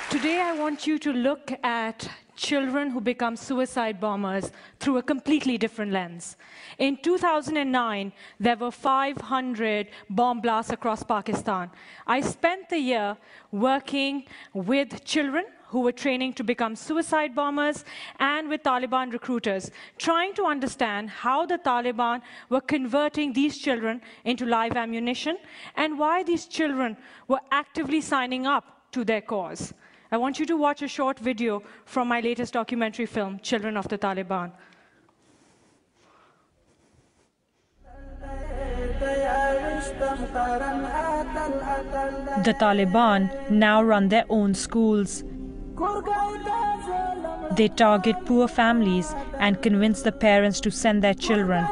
Today, I want you to look at children who become suicide bombers through a completely different lens. In 2009, there were 500 bomb blasts across Pakistan. I spent the year working with children who were training to become suicide bombers and with Taliban recruiters, trying to understand how the Taliban were converting these children into live ammunition and why these children were actively signing up to their cause. I want you to watch a short video from my latest documentary film, Children of the Taliban. The Taliban now run their own schools. They target poor families and convince the parents to send their children.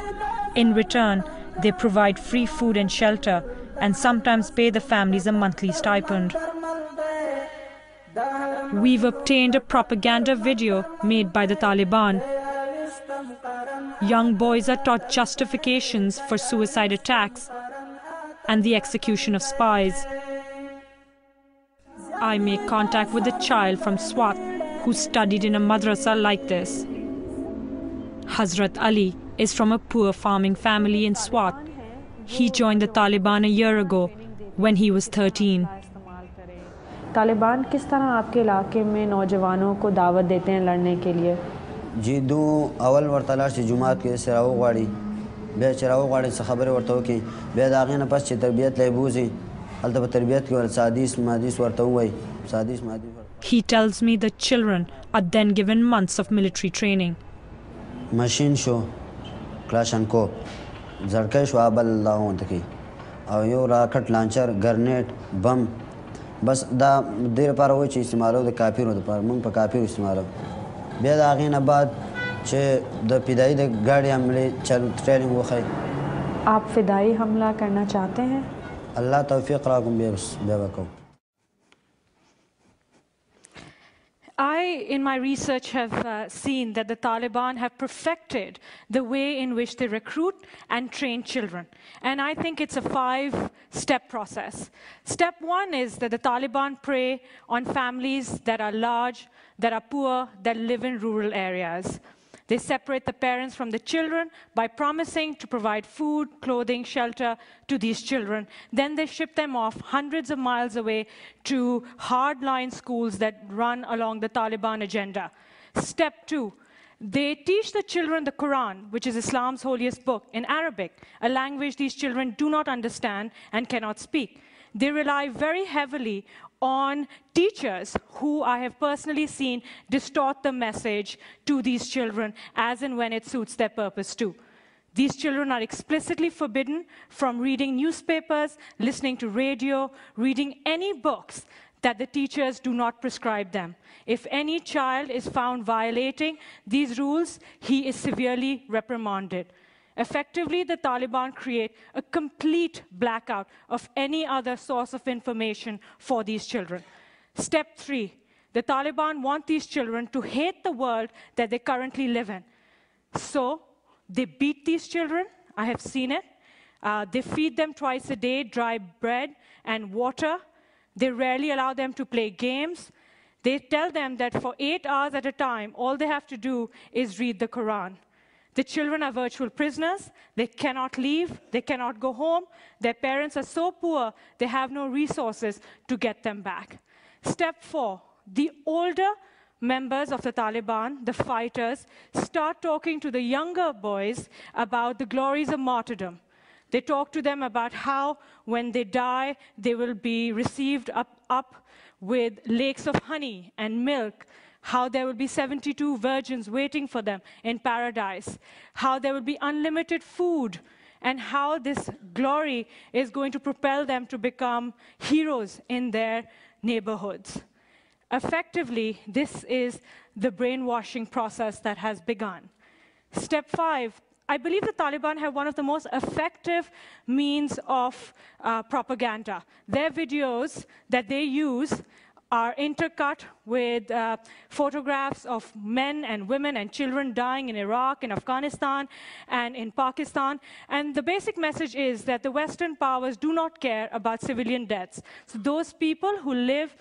In return, they provide free food and shelter and sometimes pay the families a monthly stipend. We've obtained a propaganda video made by the Taliban. Young boys are taught justifications for suicide attacks and the execution of spies. I make contact with a child from Swat who studied in a madrasa like this. Hazrat Ali is from a poor farming family in Swat. He joined the Taliban a year ago when he was 13. Taliban किस तरह आपके इलाके में नौजवानों को दावत देते हैं लड़ने के लिए? जी दो अवल वर्तलार से जुमात के सराव गाड़ी बे चराव गाड़ी से खबर वर्तो की बे दागे न पस तरबियत लेबूजी अलतब तरबियत के सादिस मादिस वर्तो हुई सादिस मादिस. He tells me the children are then given months of military training. Machine शो क्लाशनको झड़के शो आबल लाऊं तकी और यो रॉकेट लॉन्चर ग्रेनेड बम बस दा देर पर वो चीज़ इस्तेमाल हो तो काफ़ी होता पर मुंग पर काफ़ी इस्तेमाल हो बेद आगे न बाद चे द फिदाई द गाड़ी हमले चल ट्रेनिंग वो खाई. आप फिदाई हमला करना चाहते हैं? अल्लाह तौफीक राकुम बेवको. I, in my research, have seen that the Taliban have perfected the way in which they recruit and train children. And I think it's a 5-step process. Step 1 is that the Taliban prey on families that are large, that are poor, that live in rural areas. They separate the parents from the children by promising to provide food, clothing, shelter to these children. Then they ship them off hundreds of miles away to hardline schools that run along the Taliban agenda. Step 2, they teach the children the Quran, which is Islam's holiest book, in Arabic, a language these children do not understand and cannot speak. They rely very heavily on teachers who I have personally seen distort the message to these children as and when it suits their purpose too. These children are explicitly forbidden from reading newspapers, listening to radio, reading any books that the teachers do not prescribe them. If any child is found violating these rules, he is severely reprimanded. Effectively, the Taliban create a complete blackout of any other source of information for these children. Step 3, the Taliban want these children to hate the world that they currently live in. So they beat these children. I have seen it. They feed them twice a day dry bread and water. They rarely allow them to play games. They tell them that for 8 hours at a time, all they have to do is read the Quran. The children are virtual prisoners. They cannot leave. They cannot go home. Their parents are so poor, they have no resources to get them back. Step 4, the older members of the Taliban, the fighters, start talking to the younger boys about the glories of martyrdom. They talk to them about how, when they die, they will be received up with lakes of honey and milk, how there will be 72 virgins waiting for them in paradise, how there will be unlimited food, and how this glory is going to propel them to become heroes in their neighborhoods. Effectively, this is the brainwashing process that has begun. Step 5, I believe the Taliban have one of the most effective means of propaganda. Their videos that they use are intercut with photographs of men and women and children dying in Iraq, in Afghanistan, and in Pakistan. And the basic message is that the Western powers do not care about civilian deaths. So those people who live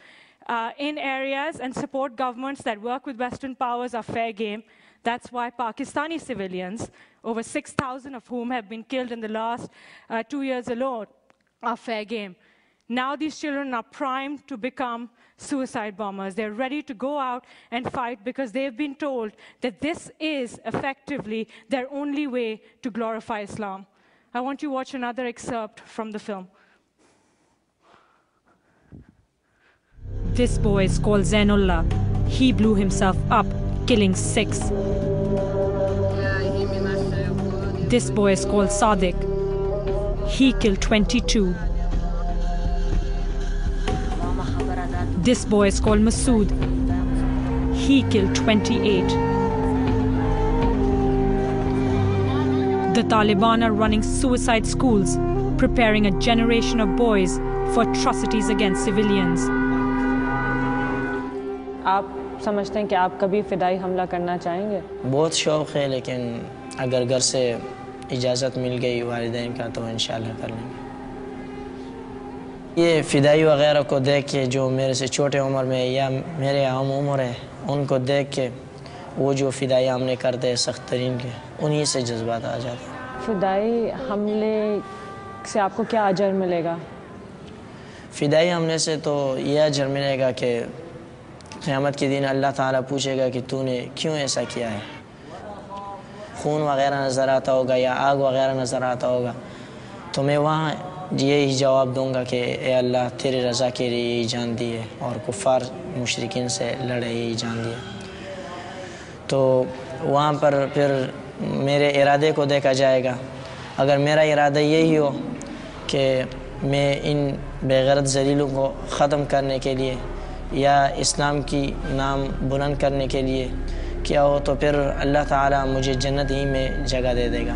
in areas and support governments that work with Western powers are fair game. That's why Pakistani civilians, over 6,000 of whom have been killed in the last 2 years alone, are fair game. Now these children are primed to become suicide bombers. They're ready to go out and fight because they've been told that this is effectively their only way to glorify Islam. I want you to watch another excerpt from the film. This boy is called Zainullah. He blew himself up, killing 6. This boy is called Sadiq. He killed 22. This boy is called Masood. He killed 28. The Taliban are running suicide schools, preparing a generation of boys for atrocities against civilians. آپ سمجھتے ہیں کہ آپ کبھی فدائی حملہ کرنا چاہیں گے؟ بہت شوق ہے، لیکن اگر گھر سے اجازت مل گئی والدین کا تو انشاءاللہ کر لیں گے۔ یہ فدائی وغیرہ کو دیکھ کے جو میرے سے چھوٹے عمر میں یا میرے ہم عمر ہیں، ان کو دیکھ کے وہ جو فدائی حملے کرتے ہیں سخت ترین کے، انہی سے جذبات آ جاتے ہیں۔ فدائی حملے سے آپ کو کیا اجر ملے گا؟ فدائی حملے سے تو یہ اجر ملے گا کہ قیامت کے دن اللہ تعالیٰ پوچھے گا کہ تو نے کیوں ایسا کیا ہے، خون وغیرہ نظر آتا ہوگا یا آگ وغیرہ نظر آتا ہوگا، تو میں وہاں یہی جواب دوں گا کہ اے اللہ تیری رضا کے لیے یہی جان دی ہے، اور کفار مشرکین سے لڑے یہی جان دیا۔ تو وہاں پر پھر میرے ارادے کو دیکھا جائے گا۔ اگر میرا ارادہ یہی ہو کہ میں ان بے غیرت ذلیلوں کو ختم کرنے کے لیے یا اسلام کی نام بلند کرنے کے لیے کیا ہو، تو پھر اللہ تعالیٰ مجھے جنت ہی میں جگہ دے دے گا۔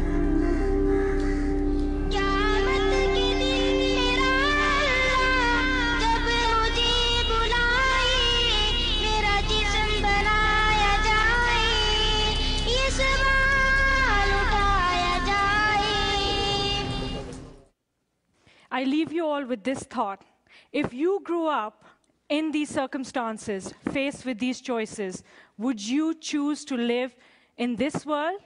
I leave you all with this thought. If you grew up in these circumstances, faced with these choices, would you choose to live in this world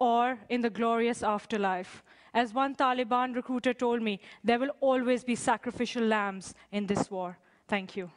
or in the glorious afterlife? As one Taliban recruiter told me, there will always be sacrificial lambs in this war. Thank you.